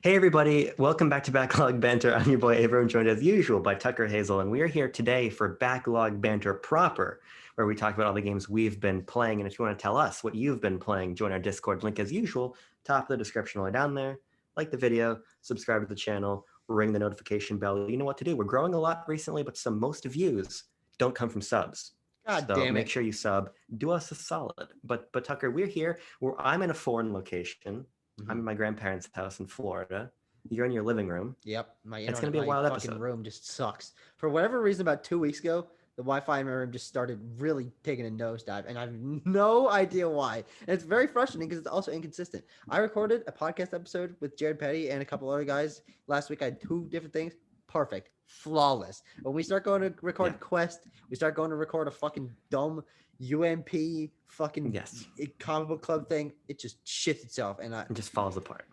Hey everybody, welcome back to Backlog Banter. I'm your boy Abram, joined as usual by Tucker Hazel, and we are here today for Backlog Banter proper, where we talk about all the games we've been playing. And if you want to tell us what you've been playing, join our Discord link as usual, top of the description all the way down there. Like the video, subscribe to the channel, ring the notification bell. You know what to do. We're growing a lot recently, but most views don't come from subs. God So damn make it. sure you sub, do us a solid. But Tucker, we're here where I'm in a foreign location. I'm in Mhm. my grandparents' house in Florida. You're in your living room. Yep, my It's going internet, to be a my wild fucking episode. room just sucks. For whatever reason, about 2 weeks ago, the Wi-Fi in my room just started really taking a nosedive, and I have no idea why. And it's very frustrating because it's also inconsistent. I recorded a podcast episode with Jared Petty and a couple other guys last week. I had two different things. Perfect, flawless. When we start going to Yeah. record Quest, we start going to record a fucking dumb UMP fucking Yes. comic book club thing. It just shits itself, and I It just falls apart.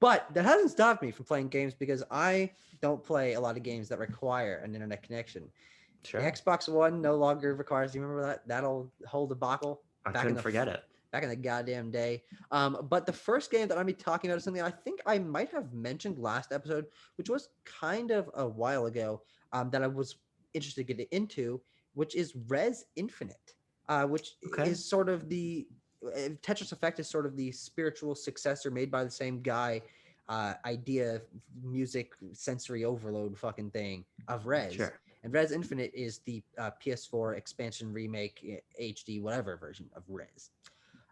but that hasn't stopped me from playing games because I don't play a lot of games that require an internet connection. The Sure. Xbox One no longer requires. Do you remember that old whole debacle I back in couldn't the forget it. back in the goddamn day? But the first game that I'm be talking about is something I think I might have mentioned last episode, which was kind of a while ago. That I was interested to get into, which is Res Infinite, which Okay. is sort of the Tetris Effect is sort of the spiritual successor made by the same guy. Idea, music, sensory overload, fucking thing of Res, Sure. and Res Infinite is the PS4 expansion remake HD whatever version of Res.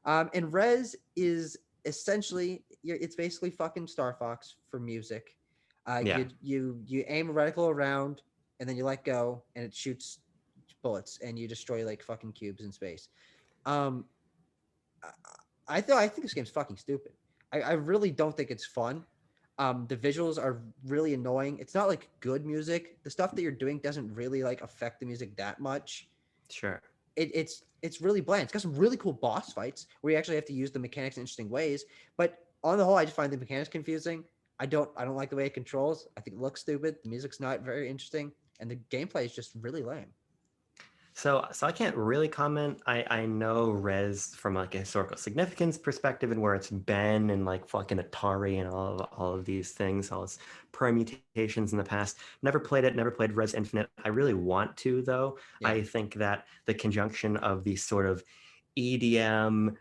And Res is essentially it's basically fucking Star Fox for music. Yeah. You aim a reticle around and then you let go and it shoots bullets and you destroy like fucking cubes in space. Um, I think this game's fucking stupid. I really don't think it's fun. The visuals are really annoying. It's not like good music. The stuff that you're doing doesn't really like affect the music that much. Sure. It's really bland. It's got some really cool boss fights where you actually have to use the mechanics in interesting ways. But on the whole, I just find the mechanics confusing. I don't like the way it controls. I think it looks stupid. The music's not very interesting, and the gameplay is just really lame. So I can't really comment. I know Res from like a historical significance perspective and where it's been and like fucking Atari and all of these things, all its permutations in the past. Never played it, never played Res Infinite. I really want to though. Yeah. I think that the conjunction of these sort of EDM,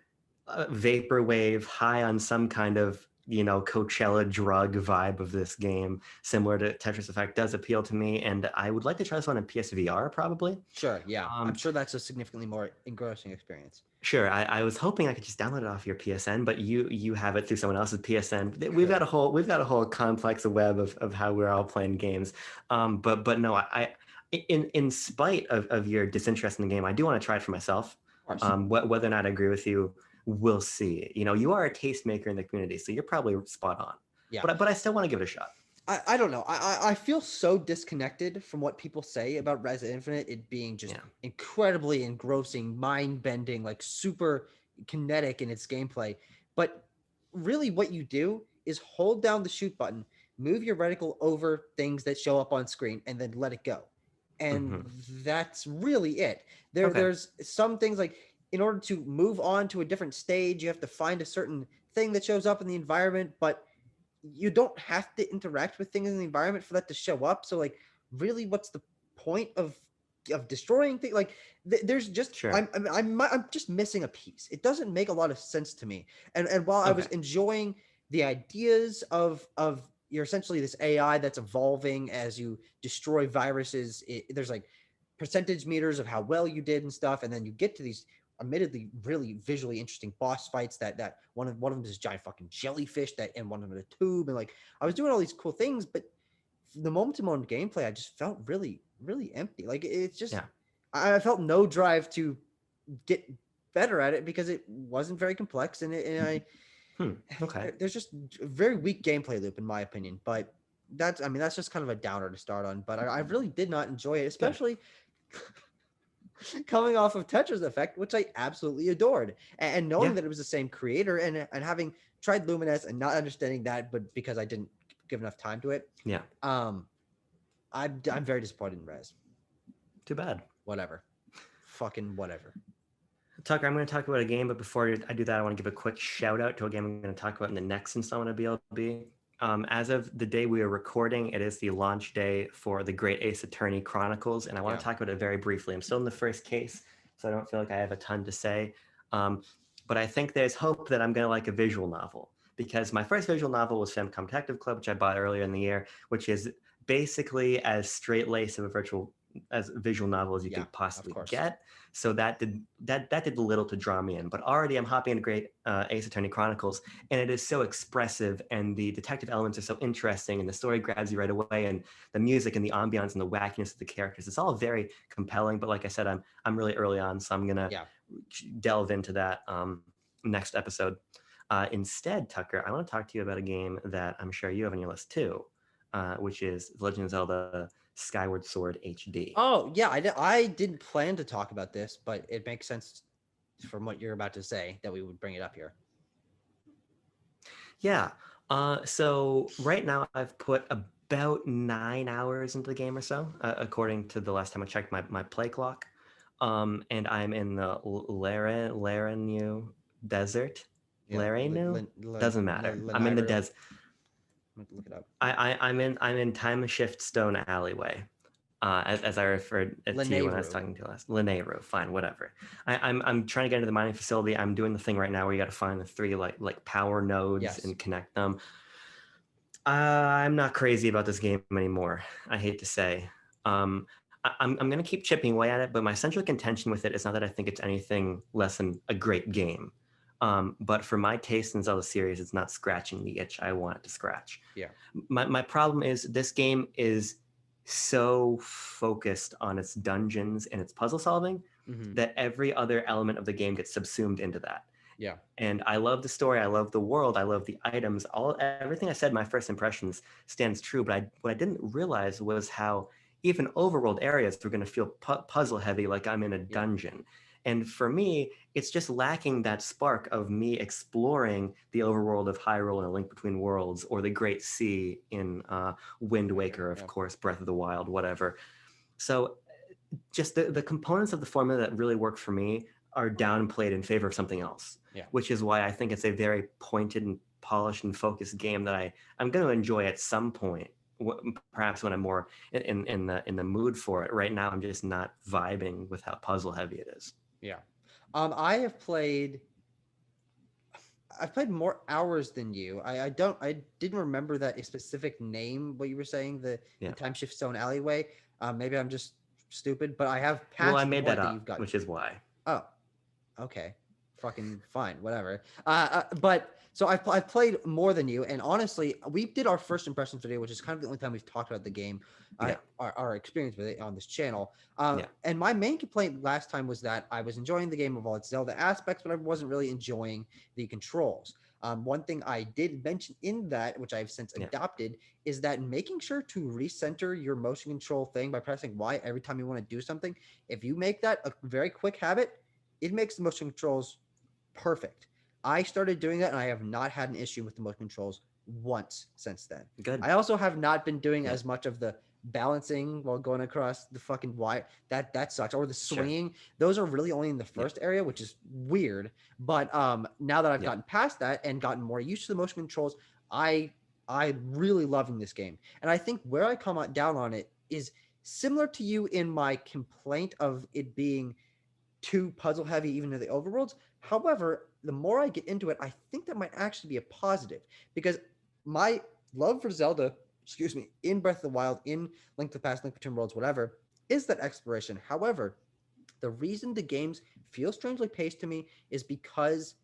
vaporwave, high on some kind of Coachella drug vibe of this game, similar to Tetris Effect, does appeal to me, and I would like to try this one in PSVR probably. Sure. Yeah. I'm Um, sure that's a significantly more engrossing experience. sure, I was hoping I could just download it off your PSN, but you have it through someone else's PSN. We've got Could. a whole complex web of how we're all playing games. But no, in spite of your disinterest in the game, I do want to try it for myself. Of course. Whether or not I agree with you, we'll see. You are a tastemaker in the community, so you're probably spot on. Yeah. But I still want to give it a shot. I don't know. I feel so disconnected from what people say about Resident Infinite, it being just Yeah, incredibly engrossing, mind bending, like super kinetic in its gameplay. But really, what you do is hold down the shoot button, move your reticle over things that show up on screen, and then let it go. And hmm that's really it. okay, There's some things like in order to move on to a different stage, you have to find a certain thing that shows up in the environment, but you don't have to interact with things in the environment for that to show up. So like, really, what's the point of destroying things? Like, there's just sure, I'm just missing a piece. It doesn't make a lot of sense to me. And while I was okay, enjoying the ideas of you're essentially this AI that's evolving as you destroy viruses, there's like percentage meters of how well you did and stuff, and then you get to these admittedly really visually interesting boss fights that one of them is giant fucking jellyfish that and one of them in a tube, and like I was doing all these cool things, but the moment to moment gameplay I just felt really empty. Like it's just yeah, I felt no drive to get better at it because it wasn't very complex, and hmm, okay, there's just a very weak gameplay loop in my opinion. But that's just kind of a downer to start on. But I really did not enjoy it, good, especially coming off of Tetris Effect, which I absolutely adored, and knowing yeah, that it was the same creator, and having tried Lumines and not understanding that, but because I didn't give enough time to it, yeah. um, I'm very disappointed in Res. Too bad. Whatever, fucking whatever. Tucker, I'm going to talk about a game, but before I do that, I want to give a quick shout out to a game I'm going to talk about in the next installment of BLB. As of the day we are recording, it is the launch day for the Great Ace Attorney Chronicles, and I want Yeah. to talk about it very briefly. I'm still in the first case, so I don't feel like I have a ton to say. Um, but I think there's hope that I'm going to like a visual novel, because my first visual novel was Femcom Detective Club, which I bought earlier in the year, which is basically as straight-laced of a visual novel as you Yeah, can of possibly course. get. So that did little to draw me in. But already I'm hopping into Great Ace Attorney Chronicles, and it is so expressive, and the detective elements are so interesting, and the story grabs you right away, and the music and the ambiance and the wackiness of the characters, it's all very compelling. But like I said, I'm really early on, so I'm gonna Yeah. delve into that next episode. Instead, Tucker, I want to talk to you about a game that I'm sure you have on your list too, which is Legend of Zelda Skyward Sword HD. Oh, yeah, I didn't plan to talk about this, but it makes sense from what you're about to say that we would bring it up here. Yeah. So right now I've put about 9 hours into the game or so, according to the last time I checked my play clock. And I'm in the Larenu Desert. Yeah. Larenu? Doesn't matter. I'm in the Leniru. desert. I'm gonna look it up. I'm in Time Shift Stone Alleyway. As I referred it to you when I was Leniru. talking to you last. Lineiro, fine, whatever. I'm trying to get into the mining facility. I'm doing the thing right now where you got to find the three like power nodes Yes. and connect them. I'm not crazy about this game anymore. I hate to say. I'm going to keep chipping away at it, but my central contention with it is not that I think it's anything less than a great game. But for my taste in Zelda series, it's not scratching the itch I want it to scratch. Yeah. My problem is this game is so focused on its dungeons and its puzzle solving Mm-hmm. that every other element of the game gets subsumed into that. Yeah. And I love the story, I love the world, I love the items, everything I said in my first impressions stands true. But what I didn't realize was how even overworld areas were going to feel puzzle heavy, like I'm in a Yeah. dungeon. And for me, it's just lacking that spark of me exploring the overworld of Hyrule and A Link Between Worlds, or the Great Sea in Wind Waker, of Yeah. course, Breath of the Wild, whatever. So just the components of the formula that really work for me are downplayed in favor of something else, Yeah. which is why I think it's a very pointed and polished and focused game that I'm going to enjoy at some point, perhaps when I'm more in the mood for it. Right now, I'm just not vibing with how puzzle heavy it is. Yeah. I've played more hours than you. I didn't remember that a specific name, what you were saying, the Yeah. Time Shift Stone Alleyway. Maybe I'm just stupid, but I have Well, I passed the made point that that you've up, gotten. which is why. Oh, okay, fucking fine, whatever. But so I've played more than you, and honestly, we did our first impressions video, which is kind of the only time we've talked about the game, Yeah. our experience with it on this channel. Yeah. And my main complaint last time was that I was enjoying the game of all its Zelda aspects, but I wasn't really enjoying the controls. One thing I did mention in that, which I've since Yeah. adopted, is that making sure to recenter your motion control thing by pressing Y every time you want to do something. If you make that a very quick habit, it makes the motion controls perfect. I started doing that, and I have not had an issue with the motion controls once since then. Good. I also have not been doing Yeah. as much of the balancing while going across the fucking wire. That sucks. Or the swinging. Sure. Those are really only in the first area, which is weird. But now that I've Yeah. gotten past that and gotten more used to the motion controls, I'm really loving this game. And I think where I come down on it is similar to you in my complaint of it being too puzzle heavy even to the overworlds. However, the more I get into it, I think that might actually be a positive, because my love for Zelda, in Breath of the Wild, in Link to the Past, Link Between Worlds, whatever, is that exploration. However, the reason the games feel strangely paced to me is because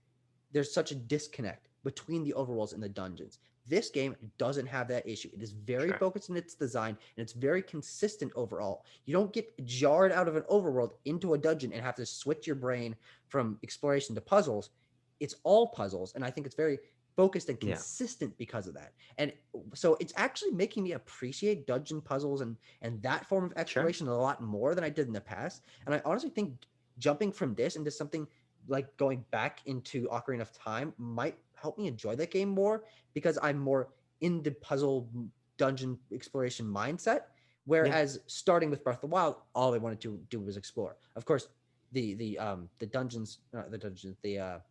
there's such a disconnect between the overworlds and the dungeons. This game doesn't have that issue. It is very Sure. focused in its design, and it's very consistent overall. You don't get jarred out of an overworld into a dungeon and have to switch your brain from exploration to puzzles. It's all puzzles, and I think it's very focused and Yeah. consistent because of that. And so it's actually making me appreciate dungeon puzzles and that form of exploration a lot more than I did in the past. And I honestly think jumping from this into something like going back into Ocarina of Time might help me enjoy that game more, because I'm more in the puzzle dungeon exploration mindset. Whereas starting with Breath of the Wild, all I wanted to do was explore. Of course, the dungeons, the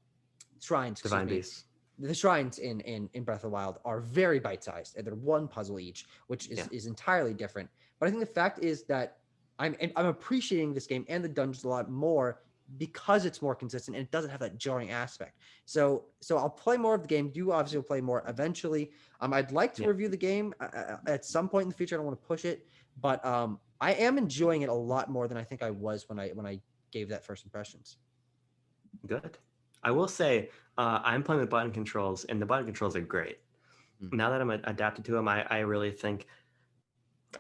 shrines, Divine Beasts. the shrines in Breath of the Wild are very bite-sized, and they're one puzzle each, which is entirely different. But I think the fact is that I'm appreciating this game and the dungeons a lot more because it's more consistent and it doesn't have that jarring aspect. So I'll play more of the game. You obviously will play more eventually. I'd like to review the game at some point in the future. I don't want to push it, but I am enjoying it a lot more than I think I was when I gave that first impressions. Good. I will say I'm playing with button controls, and the button controls are great. Now that I'm adapted to them, I really think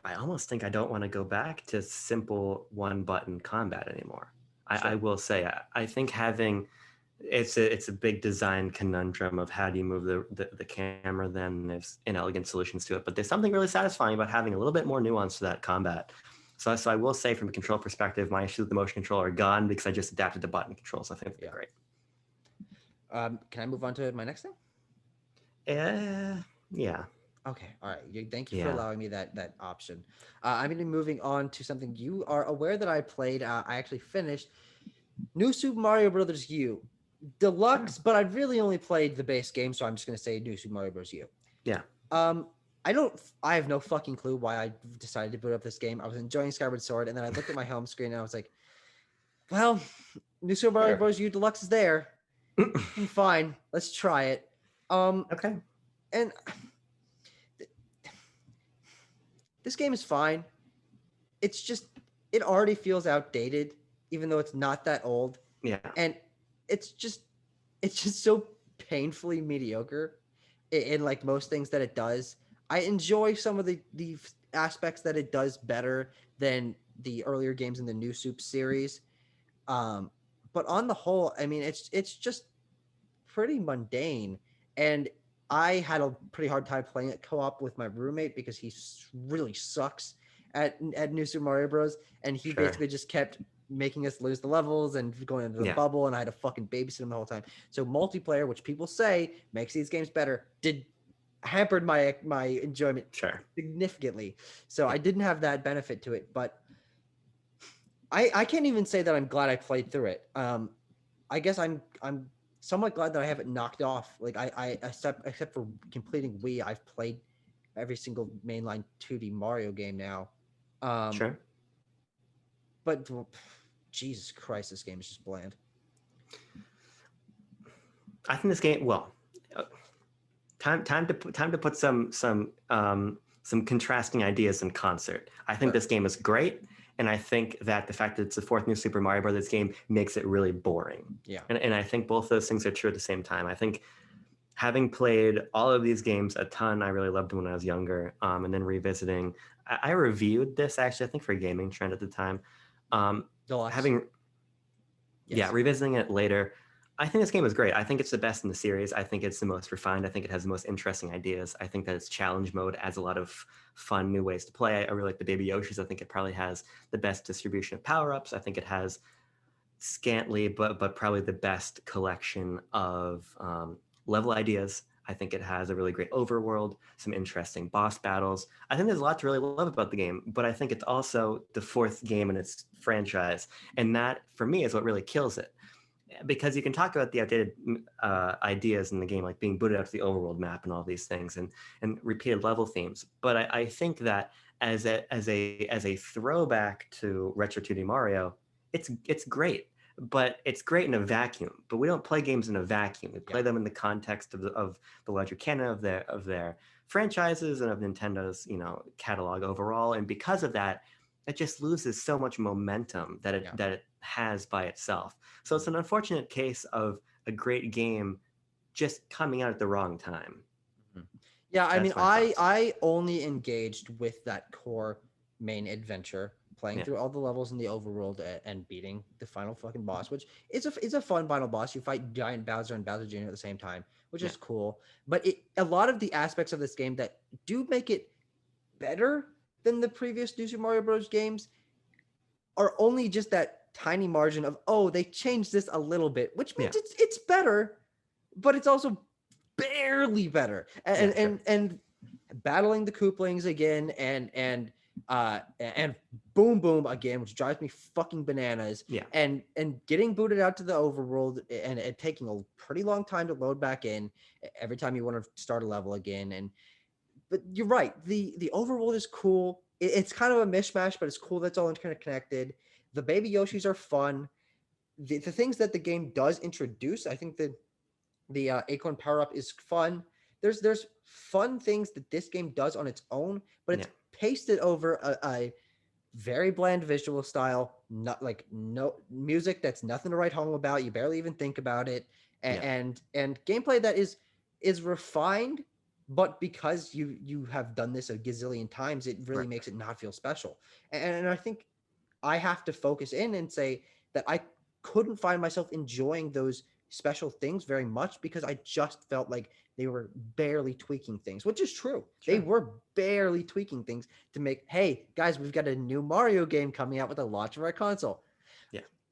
I almost think I don't want to go back to simple one button combat anymore. Sure. I will say I think having it's a big design conundrum of how do you move the camera. Then there's inelegant solutions to it, but there's something really satisfying about having a little bit more nuance to that combat. So I will say from a control perspective, my issues with the motion control are gone because I just adapted to button controls. I think they're great. Can I move on to my next thing? Yeah. Okay. All right. Thank you for allowing me that option. I'm going to be moving on to something you are aware that I played. I actually finished New Super Mario Brothers U Deluxe, but I really only played the base game, so I'm just going to say New Super Mario Bros. U. Yeah. I have no fucking clue why I decided to boot up this game. I was enjoying Skyward Sword, and then I looked at my home screen and I was like, well, New Super Mario Bros. U Deluxe is there. Fine, let's try it. Okay. And this game is fine. It's just, it already feels outdated, even though it's not that old. Yeah. And it's just so painfully mediocre in like most things that it does. I enjoy some of the aspects that it does better than the earlier games in the New Soup series. But on the whole, I mean, it's just pretty mundane. And I had a pretty hard time playing it co-op with my roommate because he really sucks at New Super Mario Bros. And he basically just kept making us lose the levels and going into the bubble, and I had to fucking babysit him the whole time. So multiplayer, which people say makes these games better, hampered my enjoyment significantly. So I didn't have that benefit to it, but I can't even say that I'm glad I played through it. I guess I'm somewhat glad that I have it knocked off. Like I except for completing Wii, I've played every single mainline 2D Mario game now. But Jesus Christ, this game is just bland. I think this game, time to put some contrasting ideas in concert. I think this game is great, and I think that the fact that it's the fourth New Super Mario Brothers game makes it really boring. Yeah. And I think both those things are true at the same time. I think having played all of these games a ton, I really loved them when I was younger. And then revisiting, I reviewed this actually, I think for Gaming Trend at the time. Revisiting it later, I think this game is great. I think it's the best in the series. I think it's the most refined. I think it has the most interesting ideas. I think that its challenge mode adds a lot of fun new ways to play. I really like the Baby Yoshis. I think it probably has the best distribution of power-ups. I think it has scantily, but probably the best collection of level ideas. I think it has a really great overworld, some interesting boss battles. I think there's a lot to really love about the game, but I think it's also the fourth game in its franchise. And that, for me, is what really kills it. Because you can talk about the outdated ideas in the game, like being booted out to the overworld map and all these things, and repeated level themes. But I think that as a throwback to retro 2D Mario, it's great. But it's great in a vacuum. But we don't play games in a vacuum. We play them in the context of the larger canon of their franchises and of Nintendo's catalog overall. And because of that, it just loses so much momentum that it has by itself. So it's an unfortunate case of a great game just coming out at the wrong time. Yeah, I mean, I only engaged with that core main adventure, playing through all the levels in the overworld and beating the final fucking boss, which is a fun final boss. You fight Giant Bowser and Bowser Jr. at the same time, which is cool. But a lot of the aspects of this game that do make it better than the previous New Super Mario Bros. Games are only just that tiny margin of, they changed this a little bit, which means it's better, but it's also barely better. And battling the Koopalings again and And Boom Boom again, which drives me fucking bananas. Yeah. And getting booted out to the overworld and it taking a pretty long time to load back in every time you want to start a level again. But you're right, the overworld is cool. It's kind of a mishmash, but it's cool that's all interconnected. The baby Yoshis are fun. The things that the game does introduce, I think that the acorn power up is fun. There's fun things that this game does on its own, but it's pasted over a very bland visual style, not like no music that's nothing to write home about. You barely even think about it, and gameplay that is refined, but because you have done this a gazillion times, it really makes it not feel special. And I think I have to focus in and say that I couldn't find myself enjoying those special things very much because I just felt like they were barely tweaking things, which is true. They were barely tweaking things to make, hey, guys, we've got a new Mario game coming out with the launch of our console.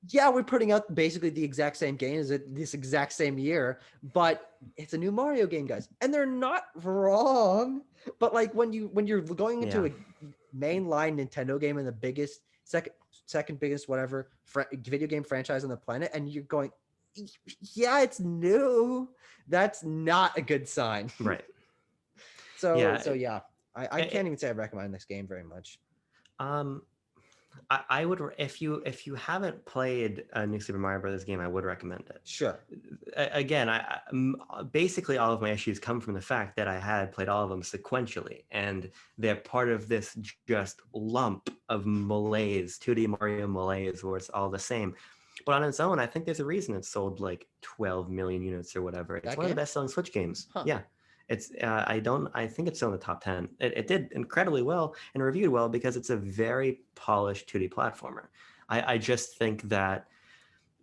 Yeah, we're putting out basically the exact same game as this exact same year, but it's a new Mario game, guys. And they're not wrong. But like when you're going into a mainline Nintendo game and the biggest second biggest whatever video game franchise on the planet, and you're going, yeah, it's new. That's not a good sign. Right. So yeah, I can't even say I recommend this game very much. I would, if you haven't played a new Super Mario Brothers game, I would recommend it. Sure. Again, basically all of my issues come from the fact that I had played all of them sequentially, and they're part of this just lump of malaise, 2D Mario malaise, where it's all the same. But on its own, I think there's a reason it's sold like 12 million units or whatever. It's one of the best-selling Switch games. Huh. Yeah. It's I think it's still in the top 10. It did incredibly well and reviewed well because it's a very polished 2D platformer. I just think that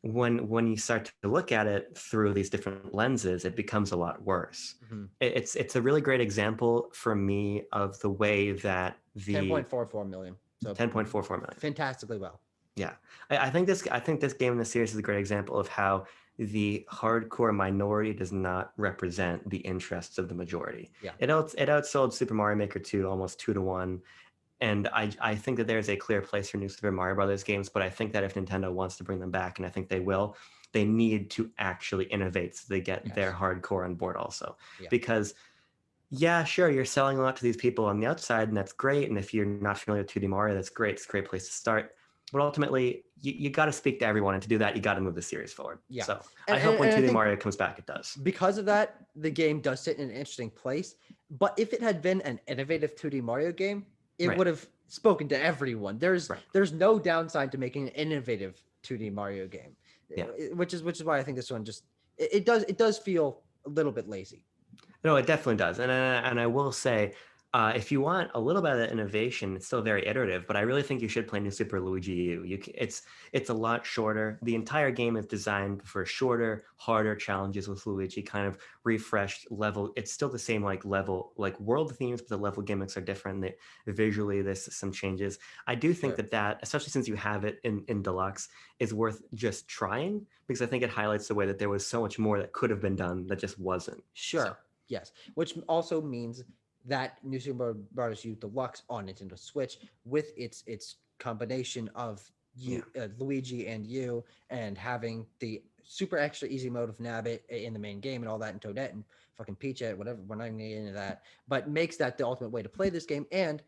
when you start to look at it through these different lenses, it becomes a lot worse. Mm-hmm. It's a really great example for me of the way that the 10.44 million. So 10.44 million. Fantastically well. Yeah, I think this game in the series is a great example of how the hardcore minority does not represent the interests of the majority. Yeah, it outsold Super Mario Maker 2 almost 2-1, and I think that there's a clear place for new Super Mario Brothers games. But I think that if Nintendo wants to bring them back, and I think they will, they need to actually innovate so they get their hardcore on board also. Yeah. Because yeah, sure, you're selling a lot to these people on the outside, and that's great. And if you're not familiar with 2D Mario, that's great. It's a great place to start. But ultimately, you got to speak to everyone, and to do that, you got to move the series forward. Yeah. So I hope when 2D Mario comes back, it does. Because of that, the game does sit in an interesting place. But if it had been an innovative 2D Mario game, it would have spoken to everyone. There's no downside to making an innovative 2D Mario game. Yeah. Which is why I think this one just it does feel a little bit lazy. No, it definitely does, and I will say. If you want a little bit of that innovation, it's still very iterative, but I really think you should play New Super Luigi U. It's a lot shorter. The entire game is designed for shorter, harder challenges with Luigi, kind of refreshed level. It's still the same level, world themes, but the level gimmicks are different. Visually, there's some changes. I do think that, especially since you have it in Deluxe, is worth just trying, because I think it highlights the way that there was so much more that could have been done that just wasn't. Sure. So. Yes. Which also means that New Super Mario Bros. U Deluxe on Nintendo Switch, with its combination of Luigi and you, and having the super extra easy mode of Nabbit in the main game and all that, and Toadette and fucking Peach, whatever, we're not even getting into that, but makes that the ultimate way to play this game. And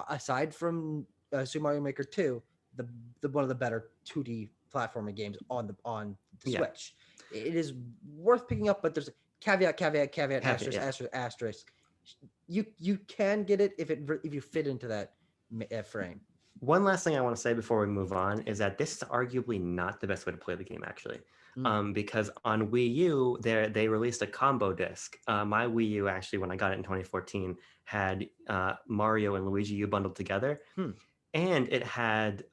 aside from Super Mario Maker 2, the one of the better 2D platforming games on the Switch. It is worth picking up, but there's a caveat, asterisk. You can get it if you fit into that frame. One last thing I want to say before we move on is that this is arguably not the best way to play the game, actually. Because on Wii U, they released a combo disc. My Wii U, actually, when I got it in 2014, had Mario and Luigi U bundled together. And it had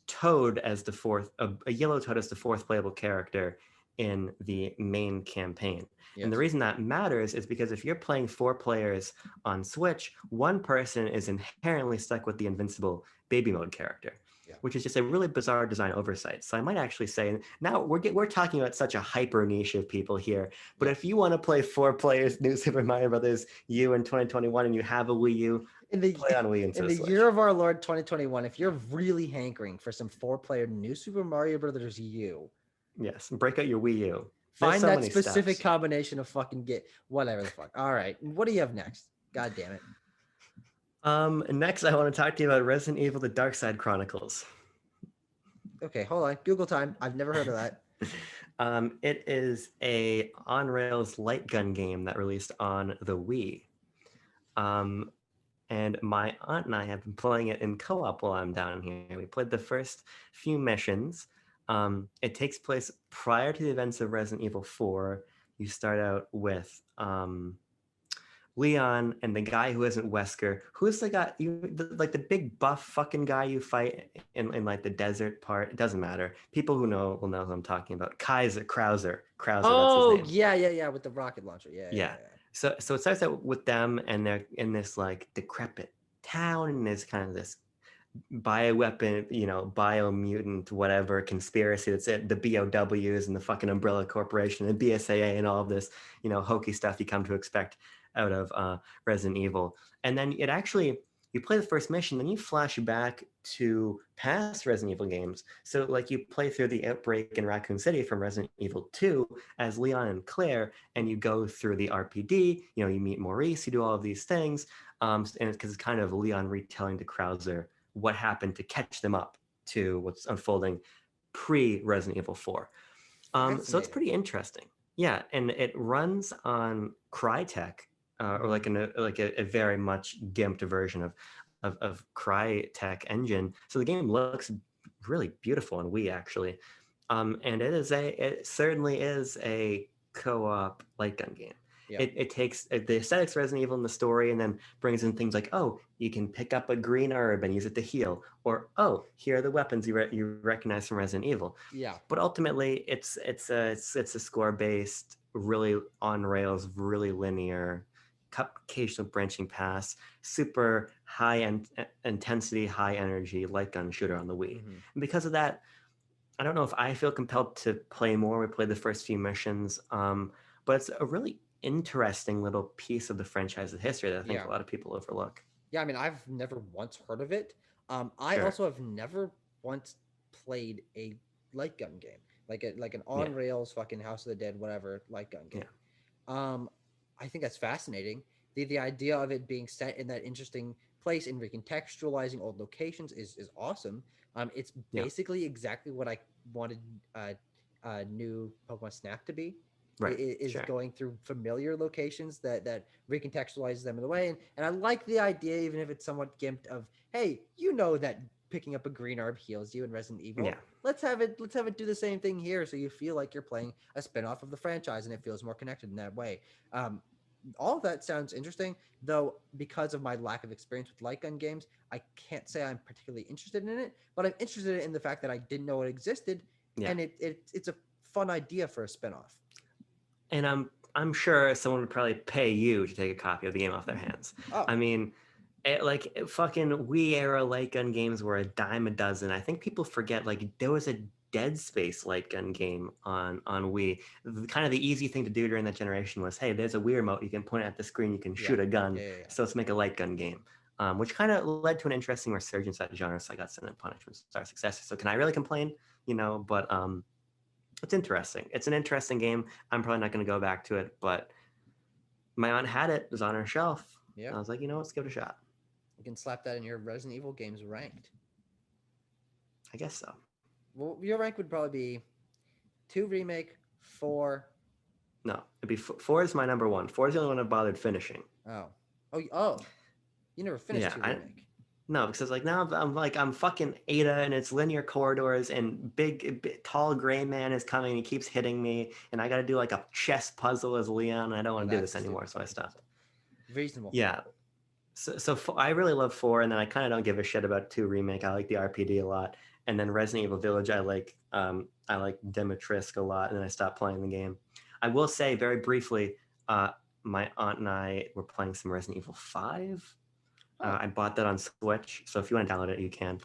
Toad as the fourth, a yellow Toad as the fourth playable character in the main campaign. Yes. And the reason that matters is because if you're playing 4 players on Switch, one person is inherently stuck with the invincible baby mode character. which is just a really bizarre design oversight. So I might actually say, now we're talking about such a hyper niche of people here, but if you want to play 4 players New Super Mario Brothers U in 2021 and you have a Wii U, play on Wii in into the Switch. year of our Lord 2021, if you're really hankering for some 4-player New Super Mario Brothers U, Yes, break out your Wii U. find that specific combination of fucking get whatever the fuck. All right, what do you have next? God damn it. Next, I want to talk to you about Resident Evil: The Dark Side Chronicles. Okay, hold on. Google time. I've never heard of that. It is a on-rails light gun game that released on the Wii. And my aunt and I have been playing it in co-op while I'm down here. We played the first few missions. It takes place prior to the events of Resident Evil 4. You start out with Leon and the guy who isn't Wesker. Who's the guy? Like the big buff fucking guy you fight in like the desert part. It doesn't matter. People who know will know who I'm talking about. Krauser. Oh, that's his name. yeah, with the rocket launcher. Yeah. So it starts out with them, and they're in this like decrepit town, and there's kind of this bioweapon, biomutant, whatever conspiracy that's it, the BOWs and the fucking Umbrella Corporation and BSAA and all of this, hokey stuff you come to expect out of Resident Evil. And then you play the first mission, then you flash back to past Resident Evil games. So like you play through the outbreak in Raccoon City from Resident Evil 2 as Leon and Claire, and you go through the RPD, you meet Maurice, you do all of these things. And it's kind of Leon retelling to Krauser what happened to catch them up to what's unfolding pre-Resident Evil 4. So it's pretty interesting. Yeah, and it runs on Crytek, or like a very much gimped version of Crytek engine. So the game looks really beautiful on Wii actually, and it certainly is a co-op light gun game. Yeah. It takes the aesthetics of Resident Evil in the story and then brings in things like, oh, you can pick up a green herb and use it to heal, or oh, here are the weapons you recognize from Resident Evil. Yeah. But ultimately, it's a score based, really on rails, really linear, occasional branching paths, super high intensity, high energy light gun shooter on the Wii. Mm-hmm. And because of that, I don't know if I feel compelled to play more. We played the first few missions, but it's a really interesting little piece of the franchise's history that I think a lot of people overlook. Yeah, I mean, I've never once heard of it. I also have never once played a light gun game, like an on rails fucking House of the Dead, whatever light gun game. Yeah. I think that's fascinating. The idea of it being set in that interesting place and recontextualizing old locations is awesome. It's basically exactly what I wanted new Pokemon Snap to be. Right. Is going through familiar locations that recontextualizes them in a way. And I like the idea, even if it's somewhat gimped, of, hey, that picking up a green herb heals you in Resident Evil. Yeah. Let's have it do the same thing here, so you feel like you're playing a spinoff of the franchise and it feels more connected in that way. All of that sounds interesting, though because of my lack of experience with light gun games, I can't say I'm particularly interested in it, but I'm interested in the fact that I didn't know it existed, and it's a fun idea for a spinoff. And I'm sure someone would probably pay you to take a copy of the game off their hands. Oh. I mean, fucking Wii era light gun games were a dime a dozen. I think people forget, like, there was a Dead Space light gun game on Wii. Kind of the easy thing to do during that generation was, hey, there's a Wii remote, you can point at the screen, you can shoot a gun, so let's make a light gun game. Which kind of led to an interesting resurgence of that genre. So I got Sin and Punishment Star Successor. So can I really complain? But it's interesting. It's an interesting game. I'm probably not going to go back to it, but my aunt had it. It was on her shelf. Yeah. I was like, let's give it a shot. You can slap that in your Resident Evil games ranked. I guess so. Well, your rank would probably be 2 remake, 4. No, it'd be 4 is my number 1. 4 is the only one I've bothered finishing. Oh. You never finished 2 remake. No, because now I'm fucking Ada, and it's linear corridors, and big tall gray man is coming, and he keeps hitting me, and I got to do like a chess puzzle as Leon, and I don't want to do this anymore, so I stopped. Reasonable. Yeah. So I really love 4, and then I kind of don't give a shit about 2 remake. I like the RPD a lot, and then Resident Evil Village I like Dimitrescu a lot, and then I stopped playing the game. I will say very briefly, my aunt and I were playing some Resident Evil 5. I bought that on Switch, so if you want to download it, you can.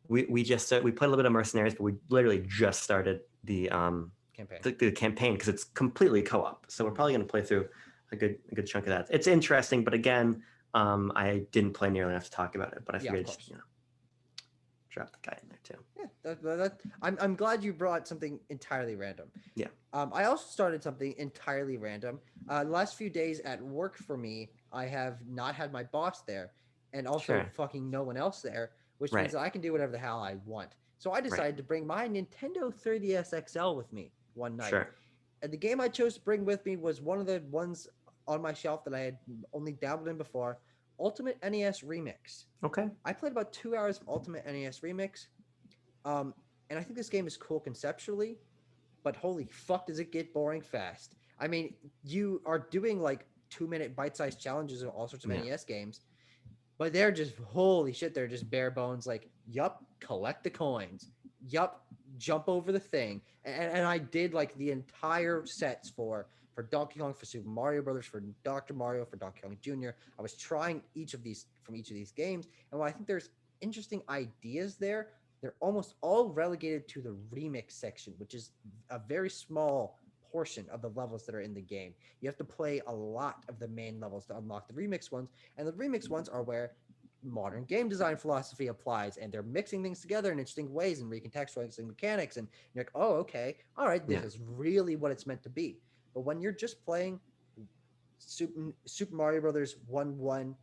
We just we played a little bit of Mercenaries, but we literally just started Campaign. the campaign because it's completely co-op. So we're probably going to play through a good chunk of that. It's interesting, but again, I didn't play nearly enough to talk about it. But I Yeah, figured of just, course. drop the guy in there too. Yeah, I'm glad you brought something entirely random. Yeah. I also started something entirely random. The last few days at work for me, I have not had my boss there, and also Sure. fucking no one else there, which means Right. that I can do whatever the hell I want. So I Right. decided to bring my Nintendo 3DS XL with me one night. Sure. And the game I chose to bring with me was one of the ones on my shelf that I had only dabbled in before, Ultimate NES Remix. Okay. I played about 2 hours of Ultimate NES Remix. Um, and I think this game is cool conceptually, but holy fuck, does it get boring fast. I mean, you are doing like 2-minute bite-sized challenges of all sorts of Yeah. NES games, but they're just holy shit, they're just bare bones like, yup, collect the coins. Yup, jump over the thing. And I did like the entire sets for Donkey Kong, for Super Mario Brothers, for Dr. Mario, for Donkey Kong Jr. I was trying each of these from each of these games, and while I think there's interesting ideas there, they're almost all relegated to the remix section, which is a very small portion of the levels that are in the game. You have to play a lot of the main levels to unlock the remix ones, and the remix ones are where modern game design philosophy applies, and they're mixing things together in interesting ways and recontextualizing mechanics, and you're like, oh, okay, all right, this Yeah. is really what it's meant to be. But when you're just playing Super Mario Brothers 1-1,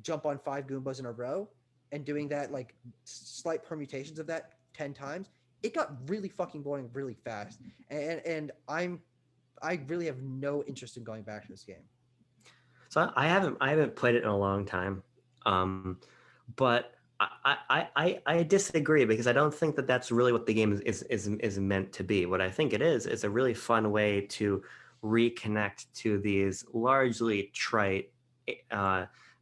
jump on 5 Goombas in a row, and doing that like slight permutations of that 10 times, it got really fucking boring really fast. And I really have no interest in going back to this game. So I haven't played it in a long time, but I disagree because I don't think that that's really what the game is meant to be. What I think it is a really fun way to reconnect to these largely trite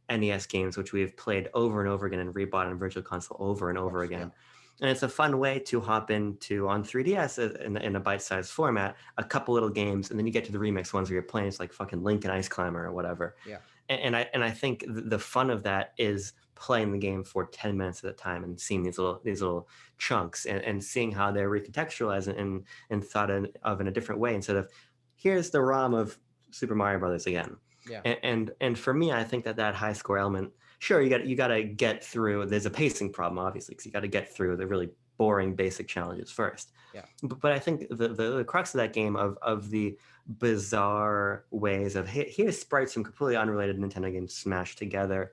NES games, which we've played over and over again and rebought on Virtual Console over and over Course, again. And it's a fun way to hop into on 3DS in a bite-sized format, a couple little games, and then you get to the remix ones where you're playing it's like fucking Link and Ice Climber or whatever. Yeah. And I think the fun of that is playing the game for 10 minutes at a time and seeing these little chunks and seeing how they're recontextualized and thought of in a different way instead of here's the ROM of Super Mario Brothers again. Yeah. And for me, I think that high score element, sure, you got to get through. There's a pacing problem, obviously, because you got to get through the really boring basic challenges first. Yeah. But I think the crux of that game of the bizarre ways of here's sprites from completely unrelated Nintendo games smashed together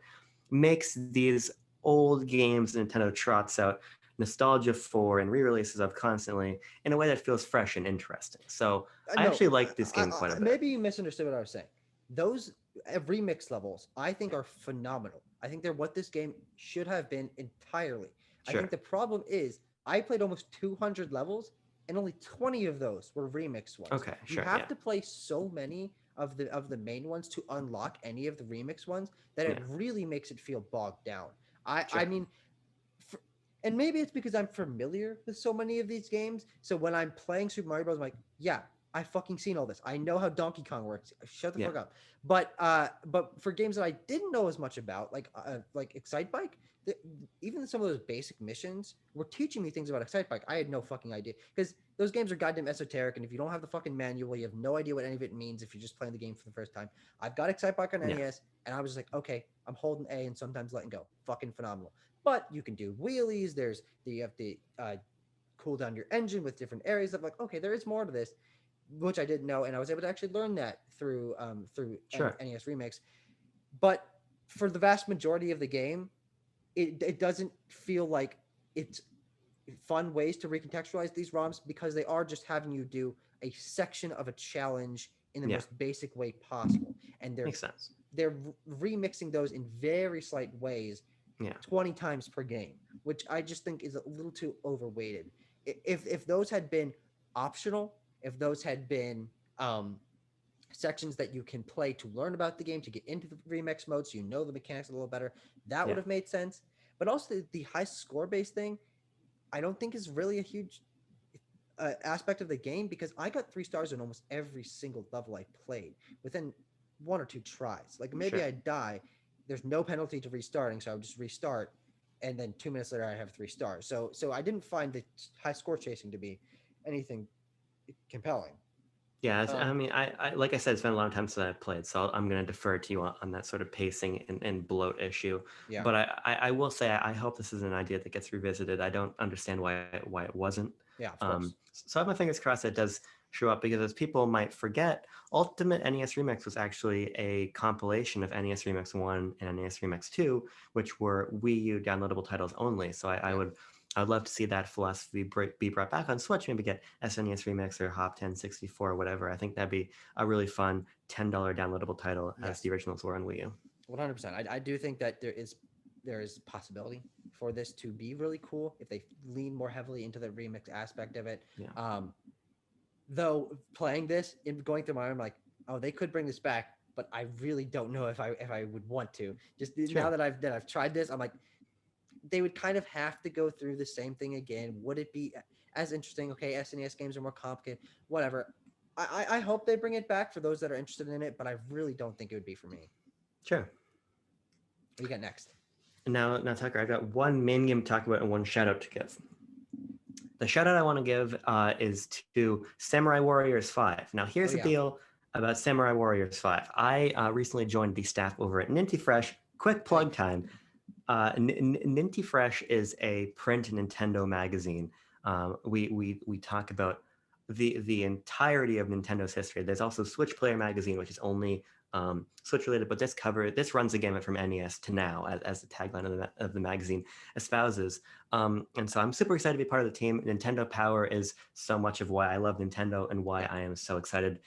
makes these old games Nintendo trots out nostalgia for and re-releases of constantly in a way that feels fresh and interesting. So I No, actually like this game quite a bit. Maybe you misunderstood what I was saying. Those remix levels, I think, are phenomenal. I think they're what this game should have been entirely. I Sure. think the problem is I played almost 200 levels, and only 20 of those were remix ones. Okay, You sure, have yeah. to play so many of the main ones to unlock any of the remix ones that it Yeah. really makes it feel bogged down. Sure. I mean, and maybe it's because I'm familiar with so many of these games. So when I'm playing Super Mario Bros., I'm like, yeah, I fucking seen all this. I know how Donkey Kong works. Shut the Yeah. fuck up. But for games that I didn't know as much about, like Excite Bike, even some of those basic missions were teaching me things about Excite Bike. I had no fucking idea because those games are goddamn esoteric, and if you don't have the fucking manual, you have no idea what any of it means. If you're just playing the game for the first time, I've got Excite Bike on Yeah. NES, and I was just like, okay, I'm holding A and sometimes letting go. Fucking phenomenal. But you can do wheelies. You have to cool down your engine with different areas. Of like, okay, there is more to this, which I didn't know, and I was able to actually learn that through Sure. NES Remix. But for the vast majority of the game, it doesn't feel like it's fun ways to recontextualize these ROMs because they are just having you do a section of a challenge in the Yeah. most basic way possible, and Makes sense. they're remixing those in very slight ways Yeah. 20 times per game, which I just think is a little too overweighted. If those had been optional, if those had been sections that you can play to learn about the game, to get into the remix mode so you know the mechanics a little better, that would Yeah. have made sense. But also the high score based thing, I don't think is really a huge aspect of the game because I got 3 stars in almost every single level I played within 1 or 2 tries. Like maybe Sure. I die, there's no penalty to restarting, so I would just restart. and then 2 minutes later I have 3 stars. So I didn't find the high score chasing to be anything compelling. Yeah, I Um, mean, like I said, it's been a long time since I've played, so I'm going to defer to you on that sort of pacing and bloat issue. yeah, But I will say I hope this is an idea that gets revisited. I don't understand why it wasn't. yeah, of course. So I have my fingers crossed it does show up because as people might forget, Ultimate NES Remix was actually a compilation of NES Remix 1 and NES Remix 2, which were Wii U downloadable titles only. So Yeah. I would love to see that philosophy be brought back on Switch, maybe get SNES Remix or Hop 1064 or whatever. I think that'd be a really fun $10 downloadable title as Yes. the originals were on Wii U. 100%. I do think that there is possibility for this to be really cool if they lean more heavily into the remix aspect of it. Yeah. Though playing this and going through my mind, I'm like, oh, they could bring this back, but I really don't know if I would want to. Just now Sure. that I've tried this, I'm like, they would kind of have to go through the same thing again. Would it be as interesting? Okay, SNES games are more complicated, whatever. I hope they bring it back for those that are interested in it, but I really don't think it would be for me. Sure. What do you got next? Now, Tucker, I've got one main game to talk about and one shout out to give. The shout out I want to give is to Samurai Warriors 5. Now, here's the deal about Samurai Warriors 5. I recently joined the staff over at Ninty Fresh. Quick plug time. Ninty Fresh is a print Nintendo magazine. We talk about the entirety of Nintendo's history. There's also Switch Player magazine, which is only Switch related, but this runs the gamut from NES to now, as the tagline of the magazine espouses. And so I'm super excited to be part of the team. Nintendo Power is so much of why I love Nintendo and why I am so excited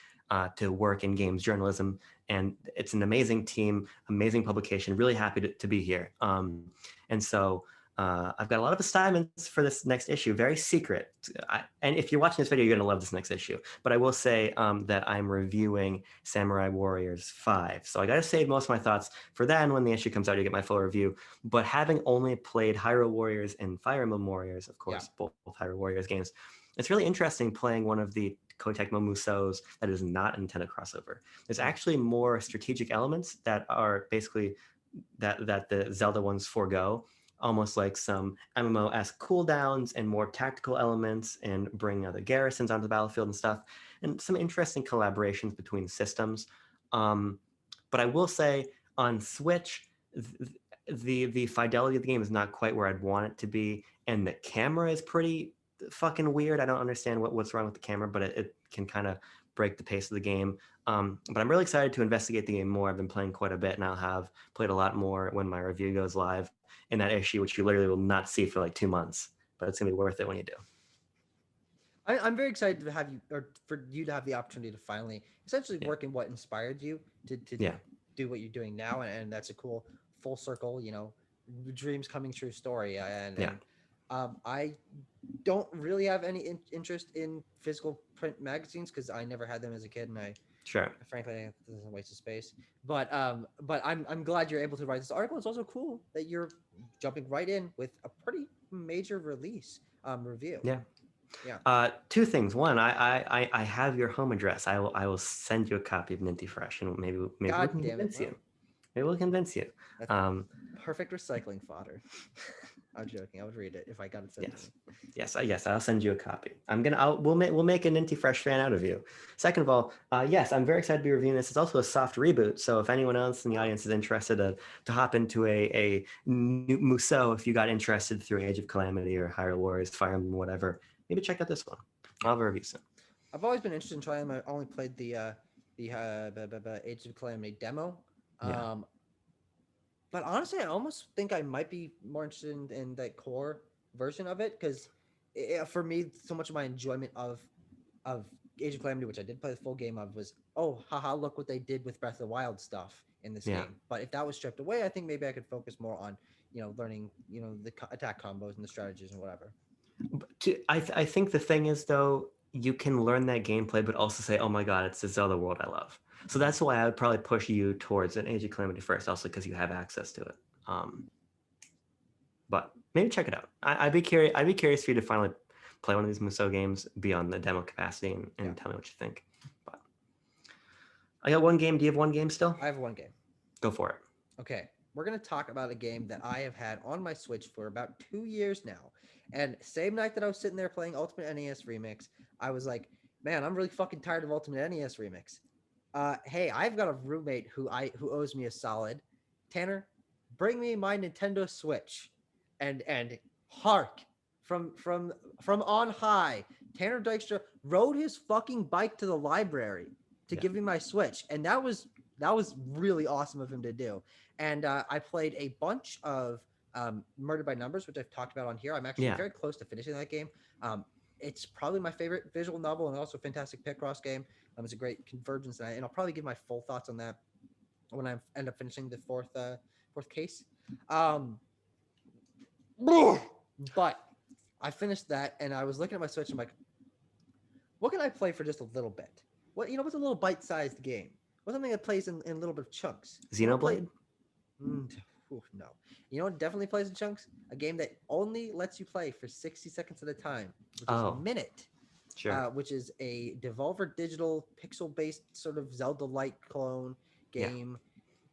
to work in games journalism. And it's an amazing team, amazing publication. Really happy to be here. And so I've got a lot of assignments for this next issue, very secret. And if you're watching this video, you're going to love this next issue. But I will say that I'm reviewing Samurai Warriors 5. So I got to save most of my thoughts for then. When the issue comes out, you get my full review. But having only played Hyrule Warriors and Fire Emblem Warriors, of course, both Hyrule Warriors games, it's really interesting playing one of the Koei Tecmo Musos that is not a Nintendo crossover. There's actually more strategic elements that are basically that the Zelda ones forego, almost like some MMO-esque cooldowns and more tactical elements, and bring other garrisons onto the battlefield and stuff, and some interesting collaborations between systems. But I will say on Switch, the fidelity of the game is not quite where I'd want it to be, and the camera is pretty fucking weird. I don't understand what's wrong with the camera, but it can kind of break the pace of the game. But I'm really excited to investigate the game more. I've been playing quite a bit, and I'll have played a lot more when my review goes live in that issue, which you literally will not see for like 2 months, but it's gonna be worth it when you do. I'm very excited to have you, or for you to have the opportunity to finally essentially work in what inspired you to do what you're doing now, and that's a cool full circle, dreams coming true story. And I don't really have any interest in physical print magazines because I never had them as a kid, and frankly, I think this is a waste of space. But I'm glad you're able to write this article. It's also cool that you're jumping right in with a pretty major release review. Yeah. 2 things. One, I have your home address. I will send you a copy of Ninty Fresh, and maybe we can convince you. Maybe we'll convince you. That's perfect recycling fodder. I'm joking. I would read it if I got it sent to me. Yes, I'll send you a copy. We'll make a Ninty Fresh fan out of you. Second of all, yes, I'm very excited to be reviewing this. It's also a soft reboot, so if anyone else in the audience is interested to hop into a new Musou, if you got interested through Age of Calamity or Hyrule Warriors, Fire Emblem, whatever, maybe check out this one. I'll have a review soon. I've always been interested in trying them. I only played the Age of Calamity demo. But honestly, I almost think I might be more interested in that core version of it because for me, so much of my enjoyment of Age of Calamity, which I did play the full game of, was haha, look what they did with Breath of the Wild stuff in this game. But if that was stripped away, I think maybe I could focus more on learning the attack combos and the strategies and whatever. I think the thing is though, you can learn that gameplay, but also say, oh my god, it's the Zelda world I love. So that's why I would probably push you towards an Age of Calamity first, also because you have access to it. But maybe check it out. I'd be curious for you to finally play one of these Musou games beyond the demo capacity and tell me what you think. But I got one game. Do you have one game still? I have one game. Go for it. Okay. we're going to talk about a game that I have had on my Switch for about 2 years now. And same night that I was sitting there playing Ultimate NES Remix, I was like, man, I'm really fucking tired of Ultimate NES Remix. Hey, I've got a roommate who owes me a solid. Tanner, bring me my Nintendo Switch. And hark from on high, Tanner Dykstra rode his fucking bike to the library to give me my Switch, and that was really awesome of him to do. And I played a bunch of Murdered by Numbers, which I've talked about on here. I'm actually very close to finishing that game. It's probably my favorite visual novel and also fantastic Picross game. It's a great convergence, and I'll probably give my full thoughts on that when I end up finishing the fourth case. But I finished that, and I was looking at my Switch. I'm like, what can I play for just a little bit? What's a little bite-sized game? What's something that plays in a little bit of chunks? Xenoblade? No. You know what definitely plays in chunks? A game that only lets you play for 60 seconds at a time, which is a minute. Sure. Which is a Devolver Digital pixel-based sort of Zelda-like clone game,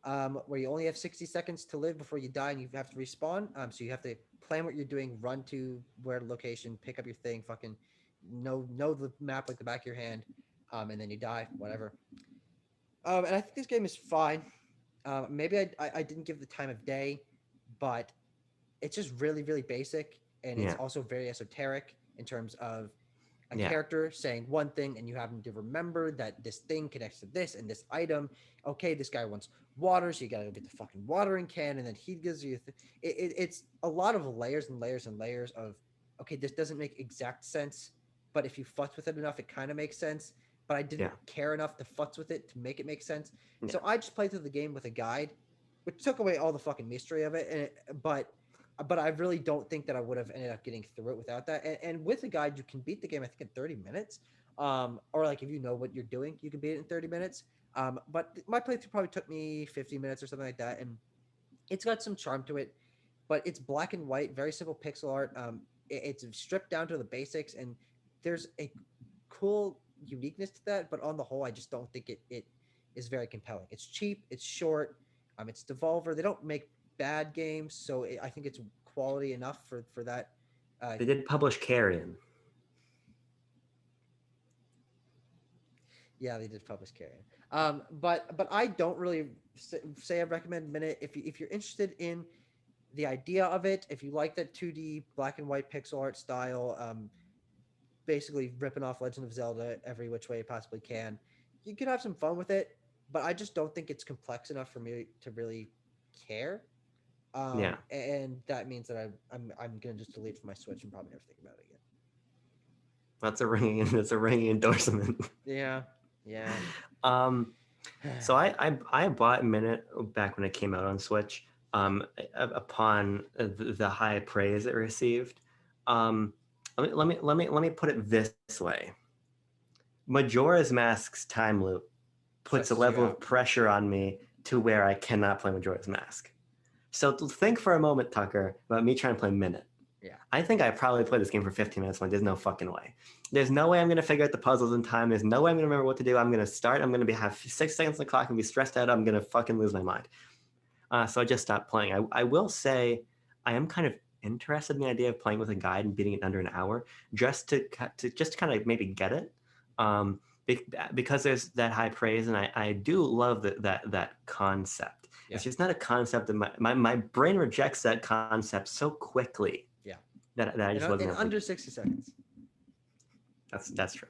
where you only have 60 seconds to live before you die and you have to respawn. So you have to plan what you're doing, run to where location, pick up your thing, fucking know the map like the back of your hand, and then you die, whatever. And I think this game is fine. Maybe I didn't give the time of day, but it's just really, really basic, and it's also very esoteric in terms of a character saying one thing and you having to remember that this thing connects to this and this item. Okay, this guy wants water, so you gotta go get the fucking watering can, and then he gives you it's a lot of layers and layers and layers of, okay, this doesn't make exact sense, but if you futz with it enough, it kind of makes sense. But I didn't care enough to futz with it to make it make sense. So I just played through the game with a guide, which took away all the fucking mystery of it. But I really don't think that I would have ended up getting through it without that. And with a guide, you can beat the game, I think, in 30 minutes. Or like if you know what you're doing, you can beat it in 30 minutes. But my playthrough probably took me 50 minutes or something like that. And it's got some charm to it, but it's black and white, very simple pixel art. It's stripped down to the basics, and there's a cool uniqueness to that. But on the whole, I just don't think it is very compelling. It's cheap, it's short, it's Devolver. They don't make bad games, so I think it's quality enough for that. They did publish Carrion. Yeah, they did publish Carrion. But I don't really say I recommend Minute if you're interested in the idea of it. If you like that 2D black and white pixel art style, basically ripping off Legend of Zelda every which way you possibly can, you could have some fun with it. But I just don't think it's complex enough for me to really care. And that means that I'm gonna just delete it from my Switch and probably never think about it again. That's a ringing endorsement. Yeah. So I bought Minute back when it came out on Switch. Upon the high praise it received. Let me put it this way. Majora's Mask's time loop puts a level of pressure on me to where I cannot play Majora's Mask. So think for a moment, Tucker, about me trying to play Minute. Yeah. I think I probably played this game for 15 minutes. There's no fucking way. There's no way I'm going to figure out the puzzles in time. There's no way I'm going to remember what to do. I'm going to start. I'm going to have 6 seconds on the clock and be stressed out. I'm going to fucking lose my mind. So I just stopped playing. I will say I am kind of interested in the idea of playing with a guide and beating it under an hour just to kind of maybe get it. Because there's that high praise, and I do love that concept. Yeah. It's just not a concept that my brain rejects that concept so quickly. Yeah. That I just wasn't in under 60 seconds. That's true.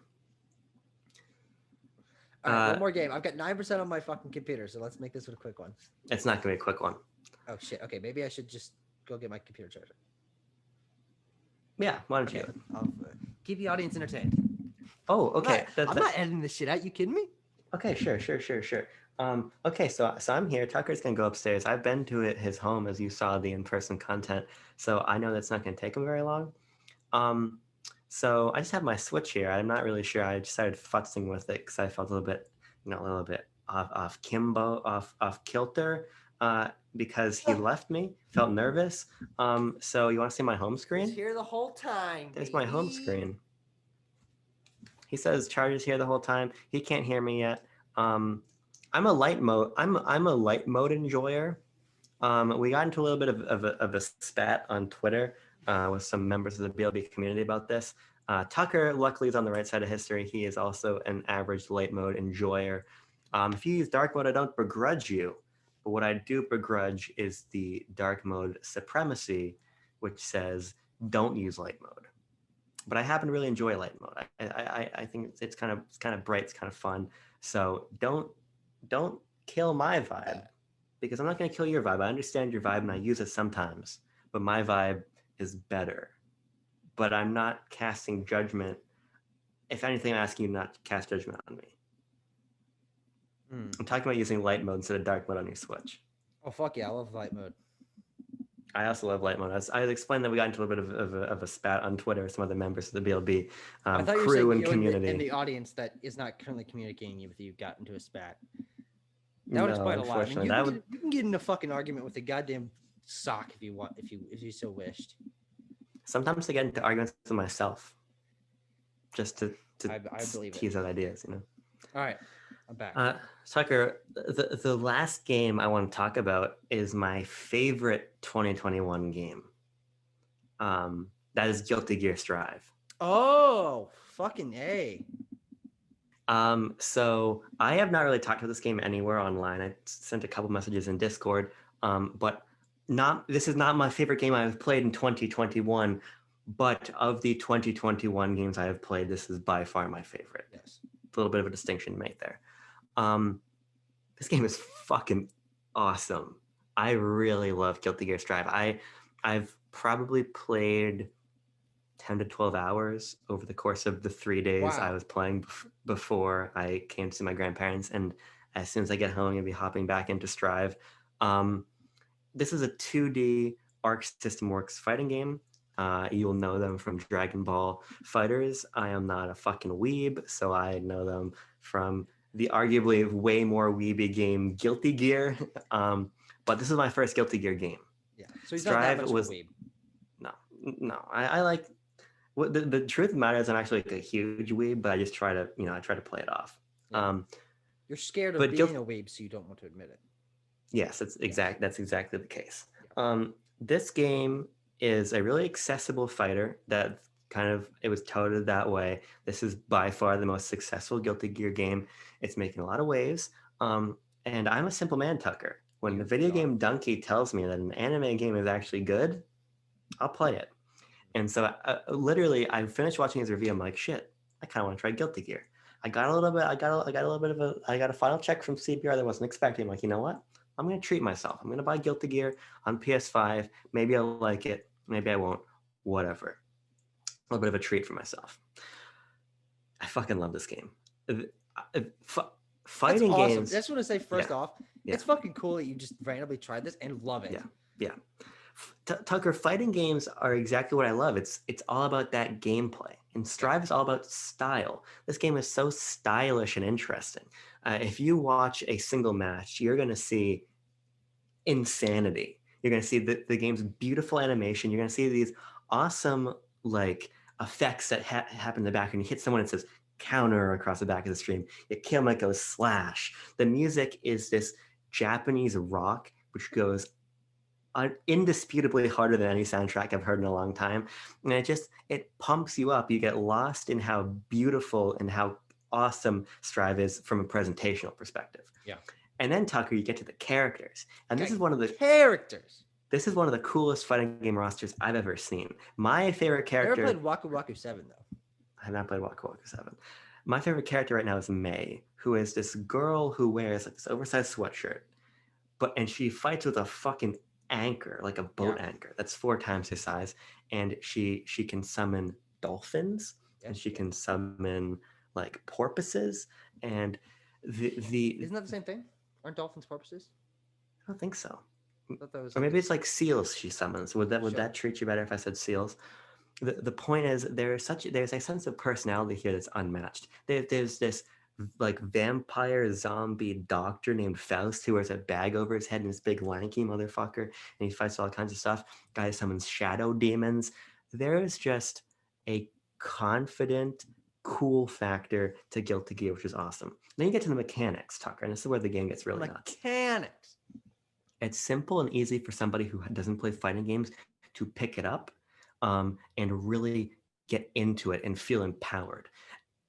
All right, one more game. I've got 9% on my fucking computer, so let's make this one a quick one. It's not gonna be a quick one. Oh shit. Okay, maybe I should just go get my computer charger. Yeah, why don't you? I'll keep the audience entertained. Oh, okay. I'm not editing this shit out. You kidding me? Okay, sure. Okay, so I'm here. Tucker's gonna go upstairs. I've been to his home, as you saw the in-person content, so I know that's not gonna take him very long. So I just have my Switch here. I'm not really sure. I decided futzing with it because I felt a little bit off kilter because he left me. Felt nervous. So you want to see my home screen? He's here the whole time. There's my home screen. He says Charger's here the whole time. He can't hear me yet. I'm a light mode enjoyer. We got into a little bit of a spat on Twitter with some members of the BLB community about this. Tucker, luckily, is on the right side of history. He is also an average light mode enjoyer. If you use dark mode, I don't begrudge you. But what I do begrudge is the dark mode supremacy, which says don't use light mode. But I happen to really enjoy light mode. I think it's kind of bright, it's kind of fun. So don't kill my vibe, because I'm not going to kill your vibe. I understand your vibe and I use it sometimes, but my vibe is better. But I'm not casting judgment. If anything, I'm asking you not to cast judgment on me. I'm talking about using light mode instead of dark mode on your Switch. Oh, fuck yeah. I love light mode. I also love light mode. I explained that we got into a bit of a spat on Twitter with some other members of the BLB I thought crew you were and saying community. in the audience that is not currently communicating with you got into a spat. That would explain a lot. I mean, you can get in a fucking argument with a goddamn sock if you want, if you so wished. Sometimes I get into arguments with myself, just to I believe tease out ideas, you know. All right, I'm back. Tucker, the last game I want to talk about is my favorite 2021 game. That is Guilty Gear Strive. Oh, fucking A. So I have not really talked about this game anywhere online. I sent a couple messages in Discord, but this is not my favorite game I've played in 2021, but of the 2021 games I have played, this is by far my favorite. Yes. A little bit of a distinction to make there. This game is fucking awesome. I really love Guilty Gear Strive. I've probably played 10 to 12 hours over the course of the 3 days I was playing before I came to see my grandparents. And as soon as I get home, I'm going to be hopping back into Strive. This is a 2D Arc System Works fighting game. You'll know them from Dragon Ball Fighters. I am not a fucking weeb, so I know them from the arguably way more weeby game Guilty Gear. But this is my first Guilty Gear game. Yeah, so he's Strive not that much of a weeb. No. I like... Well, the truth of the matter is I'm actually like a huge weeb, but I just try to play it off. Yeah. You're scared of being a weeb, so you don't want to admit it. Yes, that's exactly the case. Yeah. This game is a really accessible fighter that it was touted that way. This is by far the most successful Guilty Gear game. It's making a lot of waves. And I'm a simple man, Tucker. When the video game Donkey tells me that an anime game is actually good, I'll play it. And so I finished watching his review. I'm like, shit, I kind of want to try Guilty Gear. I got a final check from CBR that I wasn't expecting. I'm like, you know what? I'm going to treat myself. I'm going to buy Guilty Gear on PS5. Maybe I'll like it. Maybe I won't. Whatever. A little bit of a treat for myself. I fucking love this game. Fighting That's awesome. games. I just want to say first off, it's fucking cool that you just randomly tried this and love it. Yeah. Tucker, fighting games are exactly what I love. It's all about that gameplay. And Strive is all about style. This game is so stylish and interesting. If you watch a single match, you're going to see insanity. You're going to see the game's beautiful animation. You're going to see these awesome effects that happen in the background. You hit someone, it says counter across the back of the stream. You kill them, it goes slash. The music is this Japanese rock, which goes indisputably harder than any soundtrack I've heard in a long time. And it pumps you up. You get lost in how beautiful and how awesome Strive is from a presentational perspective. Yeah. And then, Tucker, you get to the characters. And this is one of the characters. This is one of the coolest fighting game rosters I've ever seen. My favorite character... I never played Waku Waku 7, though. I have not played Waku Waku 7. My favorite character right now is Mei, who is this girl who wears this oversized sweatshirt. And she fights with a fucking anchor, like a boat anchor. That's 4 times her size. And she can summon dolphins, and she can summon porpoises. And Isn't that the same thing? Aren't dolphins porpoises? I don't think so. Or maybe it's seals she summons. Would that treat you better if I said seals? The point is there's a sense of personality here that's unmatched. There's this vampire zombie doctor named Faust who wears a bag over his head and this big lanky motherfucker, and he fights all kinds of stuff. Guy summons shadow demons. There is just a confident, cool factor to Guilty Gear, which is awesome. Then you get to the mechanics, Tucker, and this is where the game gets really nuts. Mechanics. It's simple and easy for somebody who doesn't play fighting games to pick it up, and really get into it and feel empowered.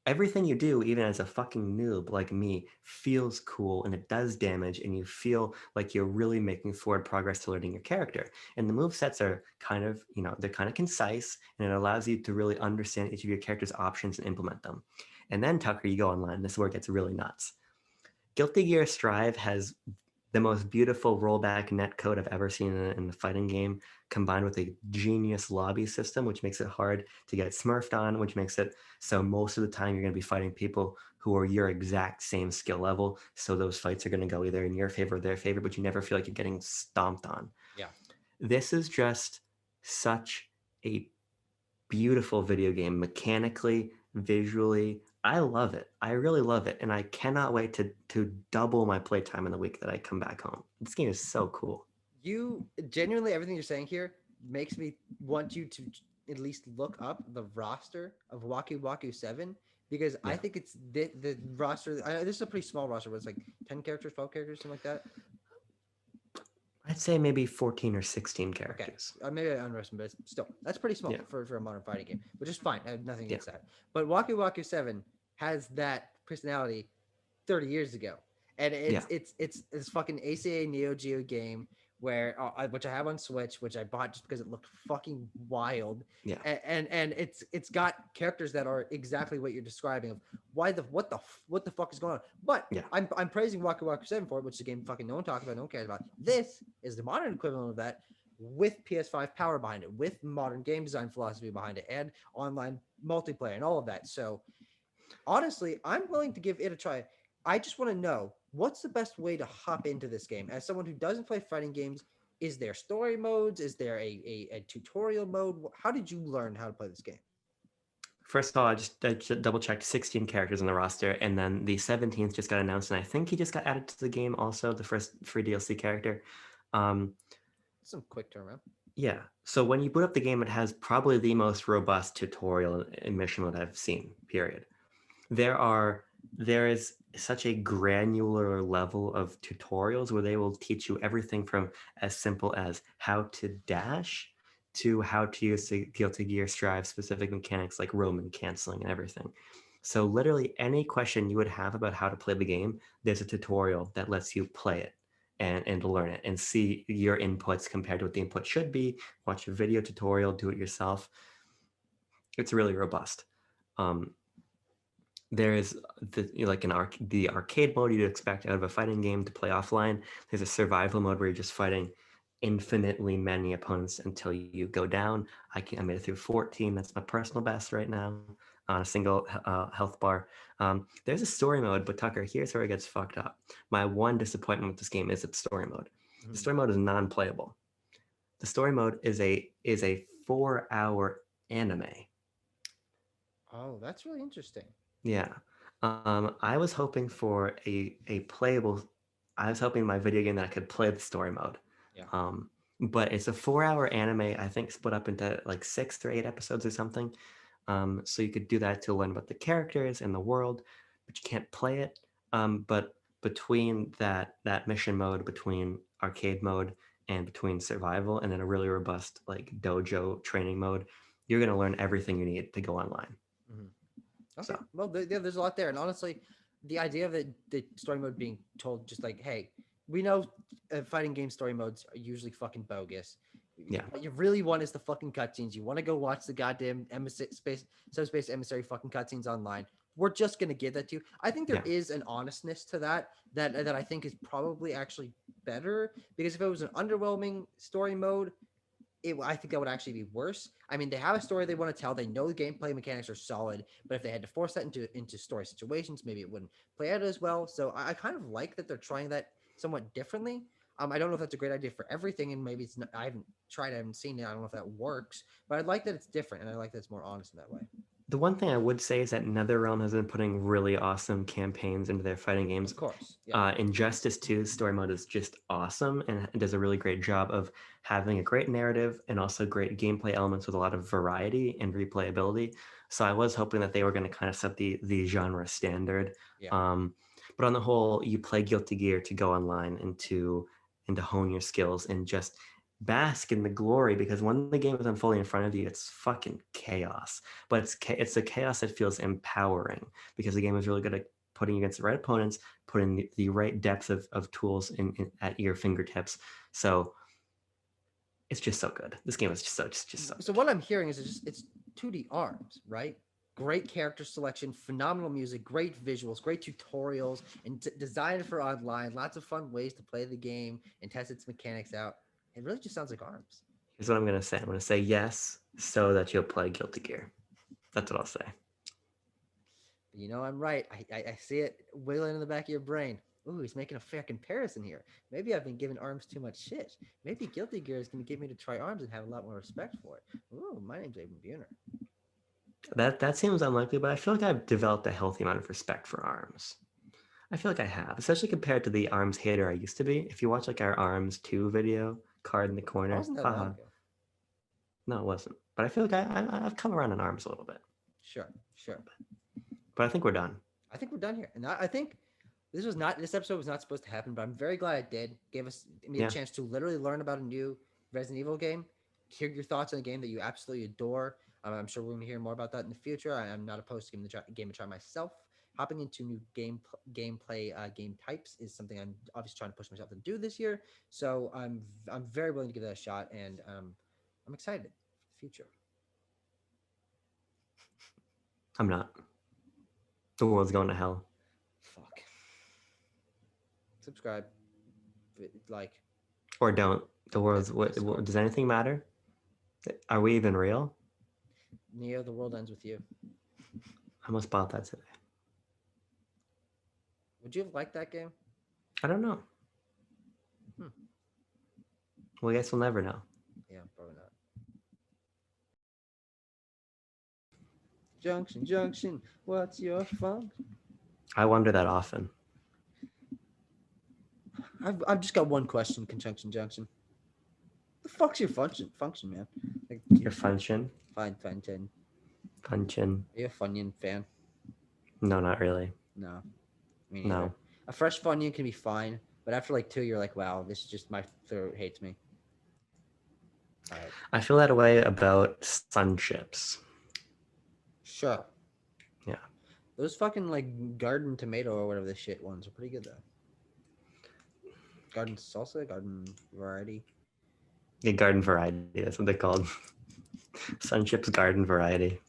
Everything you do, even as a fucking noob like me, feels cool and it does damage, and you feel like you're really making forward progress to learning your character. And the move sets are kind of, they're kind of concise, and it allows you to really understand each of your character's options and implement them. And then, Tucker, you go online. This is where it gets really nuts. Guilty Gear Strive has the most beautiful rollback netcode I've ever seen in the fighting game, combined with a genius lobby system, which makes it hard to get smurfed on, which makes it so most of the time you're going to be fighting people who are your exact same skill level. So those fights are going to go either in your favor or their favor, but you never feel like you're getting stomped on. Yeah. This is just such a beautiful video game, mechanically, visually. I love it. I really love it. And I cannot wait to double my playtime in the week that I come back home. This game is so cool. You genuinely, everything you're saying here makes me want you to at least look up the roster of Waku Waku 7, because I think it's the roster. This is a pretty small roster, but it's like 10 characters, 12 characters, something like that. I'd say maybe 14 or 16 Okay. characters. Maybe I underestimate, but still, that's pretty small Yeah. for a modern fighting game, which is fine. I have nothing Yeah. against that. But Waku Waku 7 has that personality 30 years ago. And it's fucking ACA Neo Geo game where which I have on Switch, which I bought just because it looked fucking wild. Yeah. And it's got characters that are exactly what you're describing of what the fuck is going on. But Yeah. I'm praising Waku Waku 7 for it, which is a game fucking no one talks about, no one cares about. This is the modern equivalent of that, with PS5 power behind it, with modern game design philosophy behind it, and online multiplayer and all of that. So honestly, I'm willing to give it a try. I just want to know, what's the best way to hop into this game? As someone who doesn't play fighting games, is there story modes? Is there a tutorial mode? How did you learn how to play this game? First of all, I just double checked 16 characters in the roster, and then the 17th just got announced, and I think he just got added to the game also, the first free DLC character. Some quick turnaround. Yeah. So when you boot up the game, it has probably the most robust tutorial and mission mode I've seen, period. There is such a granular level of tutorials where they will teach you everything from as simple as how to dash to how to use the Guilty Gear Strive specific mechanics like roam canceling and everything. So literally any question you would have about how to play the game, there's a tutorial that lets you play it and learn it and see your inputs compared to what the input should be. Watch a video tutorial, do it yourself. It's really robust. There is the arcade mode you'd expect out of a fighting game to play offline. There's a survival mode where you're just fighting infinitely many opponents until you go down. I made it through 14. That's my personal best right now on a single health bar. There's a story mode, but Tucker, here's where it gets fucked up. My one disappointment with this game is its story mode. Mm-hmm. The story mode is non-playable. The story mode is a 4-hour anime. Oh, that's really interesting. Yeah. I was hoping for a playable. I was hoping my video game that I could play the story mode. Yeah. But it's a 4-hour anime, I think split up into like 6 or 8 episodes or something. So you could do that to learn about the characters and the world, but you can't play it. But between that mission mode, between arcade mode, and between survival, and then a really robust like dojo training mode, you're gonna learn everything you need to go online. Mm-hmm. Okay. So. Well, there's a lot there, and honestly, the idea of the story mode being told just like, hey, we know fighting game story modes are usually fucking bogus. Yeah. What you really want is the fucking cutscenes. You want to go watch the goddamn subspace emissary fucking cutscenes online. We're just gonna give that to you. I think there is an honestness to that I think is probably actually better, because if it was an underwhelming story mode, I think that would actually be worse. I mean, they have a story they want to tell. They know the gameplay mechanics are solid, but if they had to force that into story situations, maybe it wouldn't play out as well. So I kind of like that they're trying that somewhat differently. I don't know if that's a great idea for everything, and maybe it's not. I haven't tried, I haven't seen it. I don't know if that works, but I like that it's different, and I like that it's more honest in that way. The one thing I would say is that NetherRealm has been putting really awesome campaigns into their fighting games. Of course. Yeah. Injustice 2's story mode is just awesome and it does a really great job of having a great narrative and also great gameplay elements with a lot of variety and replayability. So I was hoping that they were going to kind of set the genre standard. Yeah. But on the whole, you play Guilty Gear to go online and and to hone your skills and just bask in the glory, because when the game is unfolding in front of you, it's fucking chaos. But it's a chaos that feels empowering because the game is really good at putting you against the right opponents, putting the right depth of tools at your fingertips. So it's just so good. This game is just so So what I'm hearing is it's 2D arms, right? Great character selection, phenomenal music, great visuals, great tutorials, and designed for online. Lots of fun ways to play the game and test its mechanics out. It really just sounds like arms. Here's what I'm gonna say. I'm gonna say yes, so that you'll play Guilty Gear. That's what I'll say. You know, I'm right. I see it wiggling in the back of your brain. Ooh, he's making a fair comparison here. Maybe I've been giving arms too much shit. Maybe Guilty Gear is going to get me to try arms and have a lot more respect for it. Ooh, my name's Aiden Buhner. That seems unlikely, but I feel like I've developed a healthy amount of respect for arms. I feel like I have, especially compared to the arms hater I used to be. If you watch like our arms 2 video, card in the corner, Wasn't that long ago? No, it wasn't. But I feel like I've come around on arms a little bit. Sure. But I think we're done. I think we're done here, and I think this episode was not supposed to happen, but I'm very glad it did. Gave me a chance to literally learn about a new Resident Evil game, hear your thoughts on a game that you absolutely adore. I'm sure we're going to hear more about that in the future. I'm not opposed to giving the game a try myself. Hopping into new gameplay game types is something I'm obviously trying to push myself to do this year. So I'm very willing to give that a shot, and I'm excited for the future. I'm not. The world's going to hell. Fuck. Subscribe. Like. Or don't. The world's. What does anything matter? Are we even real? Neo, the world ends with you. I almost bought that today. Would you have liked that game? I don't know. Well, I guess we'll never know. Yeah, probably not. Junction, what's your fun? I wonder that often. I've just got one question, Conjunction Junction. The fuck's your function, man? Like, Your function? Function. Function. Are you a Funyun fan? No, not really. No. No. A fresh Funyun can be fine, but after like 2, you're like, wow, this is just my throat hates me. All right. I feel that way about sun chips. Sure. Yeah. Those fucking like garden tomato or whatever the shit ones are pretty good though. Garden salsa, garden variety. Yeah, garden variety. That's what they're called. Sun chips garden variety.